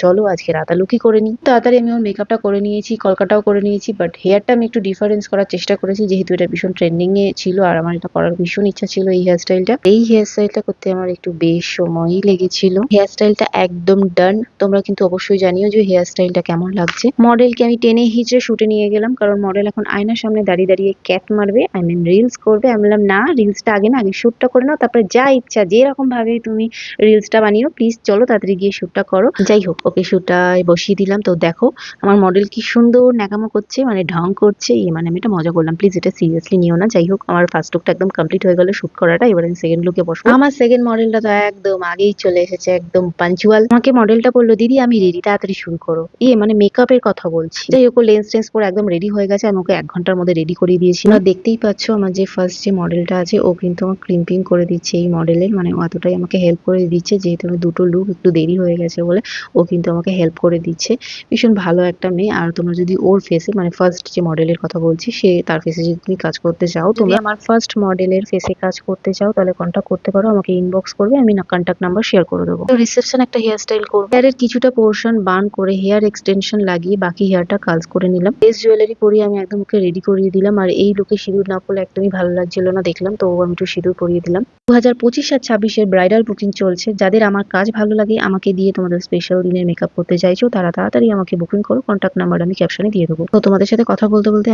চলো আজকে রাতালুকি করে নিই। তাড়াতাড়ি আমি ওর মেকআপটা করে নিয়েছি, কলকাটাও করে নিয়েছি, বাট হেয়ারটা আমি একটু ডিফারেন্স করার চেষ্টা করেছি, যেহেতু এটা ভীষণ ট্রেন্ডিং এ ছিল আর আমার এটা করার ভীষণ ইচ্ছা ছিল। এই হেয়ার স্টাইলটা করতে আমার একটু বেশ সময়ই লেগেছিল। হেয়ার স্টাইলটা একদম ডান। তোমরা কিন্তু অবশ্যই জানিও যে হেয়ার স্টাইলটা কেমন লাগছে। মডেলকে আমি টেনে হিচড়ে শুটে নিয়ে গেলাম, কারণ মডেল এখন আয়নার সামনে দাঁড়িয়ে দাঁড়িয়ে ক্যাট মারবে, আই মিন রিলস করবে। আমি বললাম না, রিলসটা আগে না, আগে শুটটা করে নাও, তারপরে যা ইচ্ছা যেরকম ভাবে তুমি রিলসটা বানিও, প্লিজ চলো তাড়াতাড়ি গিয়ে শুটটা করো। যাই হোক, ওকে শুটটায় বসিয়ে দিলাম। তো দেখো আমার মডেল কি সুন্দর ন্যাকামো করছে, মানে ঢং করছে। মানে আমি এটা মজা করলাম, প্লিজ এটা সিরিয়াসলি নিও না। যাই হোক, আমার ফার্স্ট লুকটা একদম কমপ্লিট হয়ে গেল শুট করাটা। এবার আমি সেকেন্ড লুকে বসবো। আমার সেকেন্ড মডেলটা তো একদম আগেই চলে এসেছে, একদম পাঞ্চুয়াল। আমাকে মডেলটা বললো, দিদি আমি রেডি, তাড়াতাড়ি শুরু করো। মানে মেকআপের কথা বলছি। যাই হোক, লেন্স টেন্স পরে একদম রেডি হয়ে গেছে। আমি ওকে 1 ঘন্টার মধ্যে রেডি করিয়ে দিয়েছি। না দেখতেই পাচ্ছ, আমার যে ফার্স্ট যে মডেলটা আছে ও কিন্তু আমার ক্লিম্পিং করে দিচ্ছে এই মডেলের, মানে ও এতটাই আমাকে হেল্প করে দিচ্ছে, যেহেতু আমি দুটো লুক একটু দেরি হয়ে গেছে বলে ও কিন্তু আমাকে হেল্প করে দিচ্ছে। ভীষণ ভালো একটা মেয়ে। আর তোমরা যদি ওর ফেসে, মানে ফার্স্ট যে মডেলের কথা বলছি, সে তার ফেসে যদি তুমি কাজ করতে চাও, তুমি আমার ফার্স্ট মডেলের ফেসে কাজ করতে চাও, তাহলে কন্ট্যাক্ট করতে পারো, আমাকে ইনবক্স করবে, আমি না কন্ট্যাক্ট নাম্বার শেয়ার করে দেবো। তো রিসেপশন একটা হেয়ার স্টাইল করবো। হেয়ারের কিছুটা পোর্শন বার্ন করে হেয়ার এক্সটেনশন লাগিয়ে বাকি হেয়ারটা কাজ করে নিলাম। বেস জুয়েলারি পরিয়ে আমি একদম ওকে রেডি করিয়ে দিলাম। আর এই লুকে সিঁদুর না পরলে একদমই ভালো লাগছিল না দেখলাম, তো আমি একটু সিঁদুর পরিয়ে দিলাম। 2025 আর 26-এর ব্রাইডাল বুকিং চলছে। যাদের আমার কাজ ভালো লাগে, আমাকে দিয়ে তোমাদের স্পেশাল দিনের মেকআপ করতে চাইছো, তারা তাড়াতাড়ি আমাকে বুকিং করো। কন্ট্যাক্ট নাম্বার আমি ক্যাপশনে দিয়ে দেবো। তো তোমাদের সাথে কথা বলতে বলতে